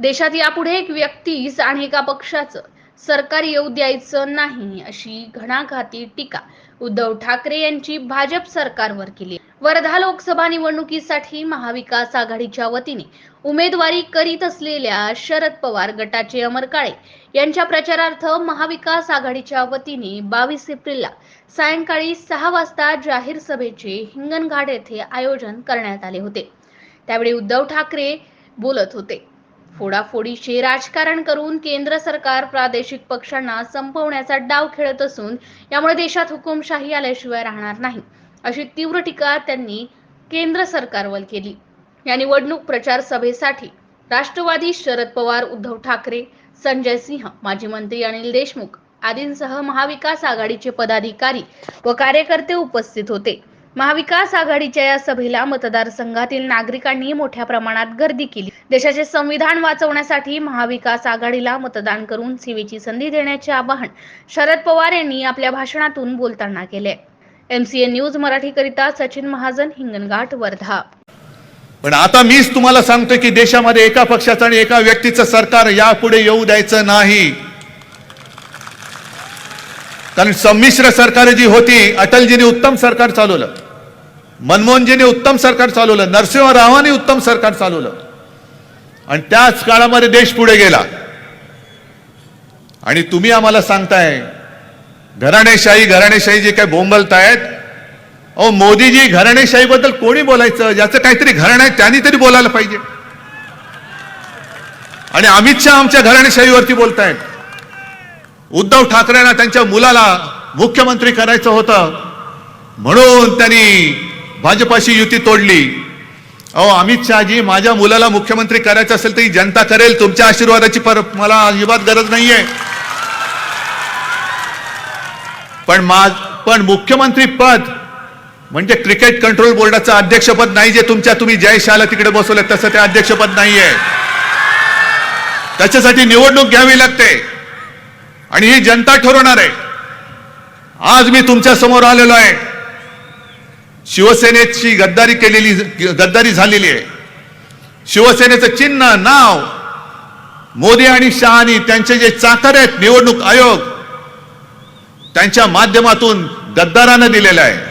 देशात यापुढे एक व्यक्तीस आणि एका पक्षाचं सरकार येऊ द्यायचं नाही अशी घणाघाती टीका उद्धव ठाकरे यांची भाजप सरकारवर केली। वर्धा लोकसभा निवडणुकीसाठी महाविकास आघाडीच्या वतीने उमेदवारी करीत असलेल्या शरद पवार गटाचे अमर काळे यांच्या प्रचारार्थ महाविकास आघाडीच्या वतीने 22 एप्रिलला सायंकाळी 6 वाजता जाहीर सभेचे हिंगणघाट येथे आयोजन करण्यात आले होते। त्यावेळी उद्धव ठाकरे बोलत होते। फोडाफोडीचे राजकारण करून केंद्र सरकार प्रादेशिक पक्षांना संपवण्याचा डाव खेळत असून यामुळे देशात हुकुमशाही आल्याशिवाय राहणार नाही अशी तीव्र टीका त्यांनी केंद्र सरकारवर केली। या निवडणूक प्रचार सभेसाठी राष्ट्रवादी शरद पवार, उद्धव ठाकरे, संजय सिंह, माजी मंत्री अनिल देशमुख आदींसह महाविकास आघाडीचे पदाधिकारी व कार्यकर्ते उपस्थित होते। महाविकास आघाडीच्या या सभेला मतदारसंघातील नागरिकांनी मोठ्या प्रमाणात गर्दी केली। देशाचे संविधान वाचवण्यासाठी महाविकास आघाडीला मतदान करून सेवेची संधी देण्याचे आवाहन शरद पवार यांनी आपल्या भाषणातून बोलताना केले। MCN न्यूज मराठी करिता सचिन महाजन, हिंगणघाट, वर्धा। पण आता मीच तुम्हाला सांगतोय की देशामध्ये एका पक्षाचं आणि एका व्यक्तीचं सरकार यापुढे येऊ द्यायचं नाही। कारण संमिश्र सरकार जी होती, अटलजीने उत्तम सरकार चालवलं, मनमोहनजीने उत्तम सरकार चालवलं, नरसिंह रावांनी उत्तम सरकार चालवलं आणि त्याच काळामध्ये देश पुढे गेला। आणि तुम्ही आम्हाला सांगताय घराणेशाही जे काय बोंबलतायत, अहो मोदीजी घराणेशाही बद्दल कोणी बोलायचं? ज्याचं काहीतरी घराणं आहे त्यांनी तरी बोलायला पाहिजे। आणि अमित शहा आमच्या घराणेशाहीवरती बोलतायत। उद्धव ठाकरेंना त्यांच्या मुलाला मुख्यमंत्री करायचं होतं म्हणून त्यांनी भाजपाशी युती तोडली। अहो अमित शहाजी, माझ्या मुलाला मुख्यमंत्री करायचं असेल तर ही जनता करेल, तुमच्या आशीर्वादाची मला अजिबात गरज नाहीये। पण मुख्यमंत्री पद म्हणजे क्रिकेट कंट्रोल बोर्डाचं अध्यक्षपद नाही, जे तुम्ही जय शाहला तिकडे बसवलं तसं ते अध्यक्षपद नाहीये। त्याच्यासाठी निवडणूक घ्यावी लागते आणि ही जनता ठरवणार आहे। आज मी तुमच्या समोर आलेलो आहे। शिवसेनेची गद्दारी झालेली आहे। शिवसेनेचं चिन्ह, नाव मोदी आणि शहानी त्यांचे जे चाकर आहेत निवडणूक आयोग त्यांच्या माध्यमातून गद्दारानं दिलेलं आहे।